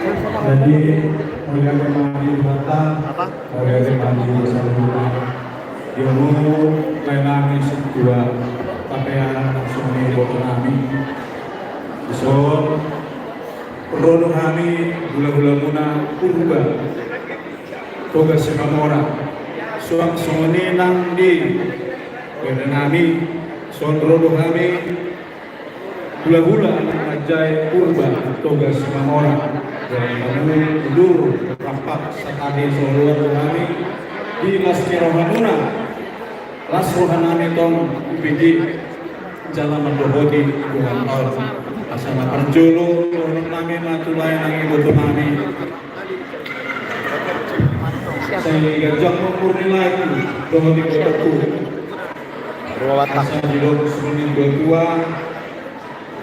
Jadi mulai kembali mata, mulai kembali saluran. Ilmu lainami sebuah kapean seni botonami. So rono kami gula-gula muna purba. Toga semamora. Suang songone nang di nami son rono kami gula-gula anak ajai purba toga semamora. Dan kami dulu rapat sekali seluruh kami di Masjid Rohanuna Las Rohanami tong biji jalan mendohodi Tuhan tahun asana perjulu orang kami matulai nangi butuh kami saya jam mempurnilai dohodi butuhku asana jilok semenit dua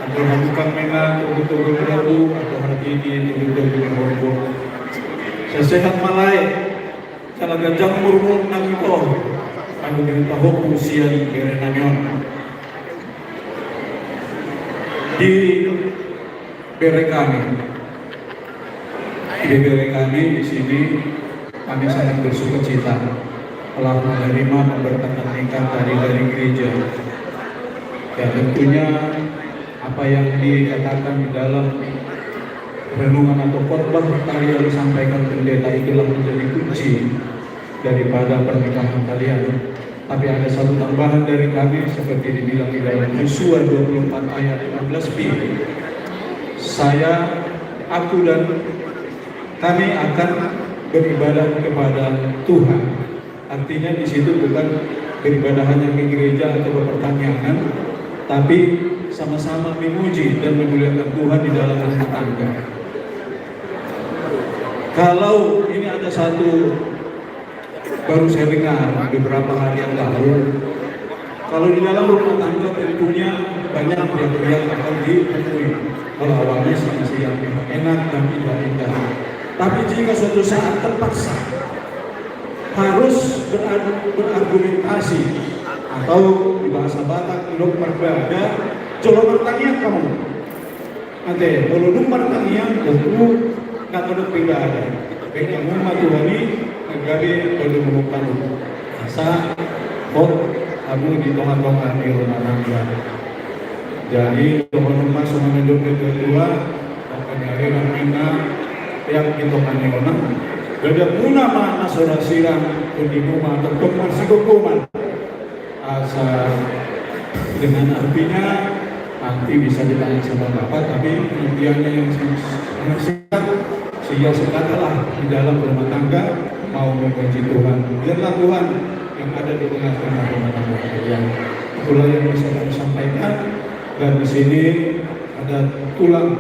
atau bukan menang untuk berlalu atau hari ini untuk berlalu sesehat malai kalau gajah murmur nang itu aku minta hukum sian kerenanyon di kami di sini kami sangat bersuka cita telah menerima pemberkatan tingkat dari gereja ya tentunya apa yang dikatakan di dalam renungan atau khotbah tadi yang disampaikan pendeta itulah menjadi kunci daripada pernikahan kalian. Tapi ada satu tambahan dari kami seperti dibilang di dalam Yosua 24 ayat 15b. Aku dan kami akan beribadah kepada Tuhan. Artinya di situ bukan beribadah hanya ke gereja atau pertanyaan, tapi sama-sama memuji dan memuliakan Tuhan di dalam rumah tangga. Kalau ini ada satu baru saya dengar beberapa hari yang lalu, kalau di dalam rumah tangga tentunya banyak pihak-pihak akan ditemui. Kalau awalnya sih yang enak dan tidak indah. Tapi jika suatu saat terpaksa harus berargumentasi atau di bahasa Batak ilok berbeda, coba pertanyaan kamu. Nanti kalau lumbar tanyaan tentu nggak ada pribadi. Baik yang mematuhi negara perlu menemukan asa kok kamu di tengah-tengah di rumah tangga. Jadi teman-teman semua hidup kedua akan nyari namanya yang kita kanyona. Gada puna mana saudara sirang di rumah atau masih hukuman. Asa dengan artinya nanti bisa ditanya sama bapak, tapi impiannya yang singkat sehingga sekatalah di dalam rumah tangga mau memuji Tuhan. Biarlah Tuhan yang ada di tengah-tengah rumah tangga kalian. Itulah yang bisa kami sampaikan. Dan di sini ada tulang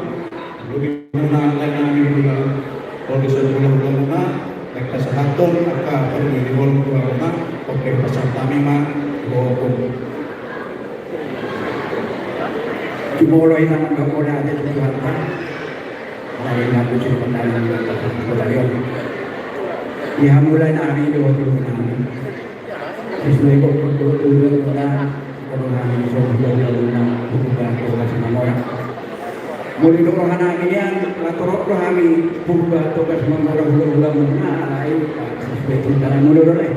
lebih muna lain juga. Kalau di sana muna mereka sehaton maka perlu dibolong tulang oke pasal tamima dibolong. Cuma orang yang nggak mau ada di Tuhan kan, lain aku cuma pendalam yang dia mulai nari dua puluh enam. Sesuai kebutuhan kita, kalau kami sudah enam bukan tugas orang. Mulai orang kami yang latorok kami bukan tugas orang ulang lain sesuai tuntutan mulai oleh.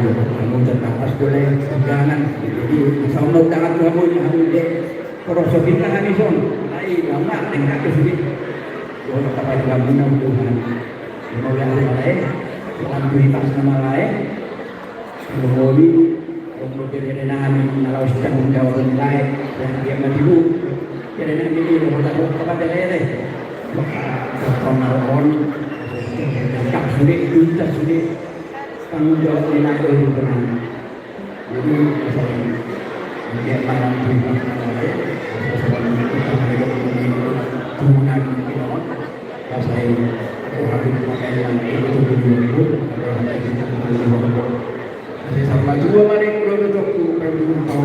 Kamu terbatas boleh jangan. Jadi sama tangan kamu yang dek perosokin tangan itu, lain lama dengan kesini. Kalau kapal kamu nak Tuhan, mau yang lain, Tuhan beritas nama lain. Kemudian untuk kebenaran menalau sedang menjawab lain dan dia maju. Jadi nanti dia bertakwa kepada lain. Maka terkontrol, tak sulit, tak sulit. Tanggung jawab yang ada di dalam. Jadi dia malam ini sesuatu kita hidup ini kemudian kita saya hari pakai yang itu dulu ada kita dulu. Saya sama juga mari produk tu perlu tahu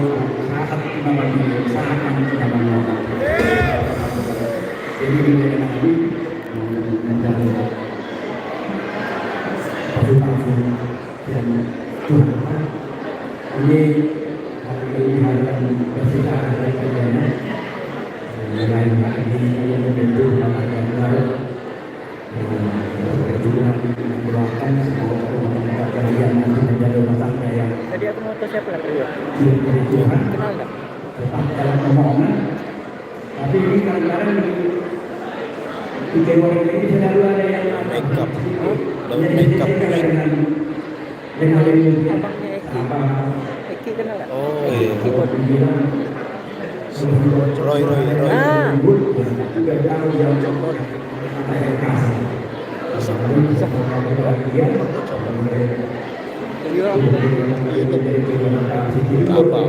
saat kita lagi saat kita menolak. Jadi dia nanti menjadi dan Tuhan ini hari bersikap dari kejadian lain lagi yang membentuk siapa lagi? dari Tuhan Kenal nggak? tetap dalam omongan. Tapi ini kadang-kadang di orang ini selalu ada yang Makeup. Daun jadi makeup. saya dengan mungkin Abangnya Eki. apa Eki kenal nggak? Oh, Eki iya. keyboard. Roy. Ah, juga tahu yang saya kasih. iya. Apa?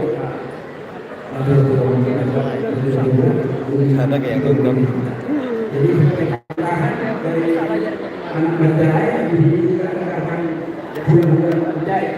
Ada kayak yang gendam. Jadi dari anak berjaya di sini juga akan bulan-bulan berjaya.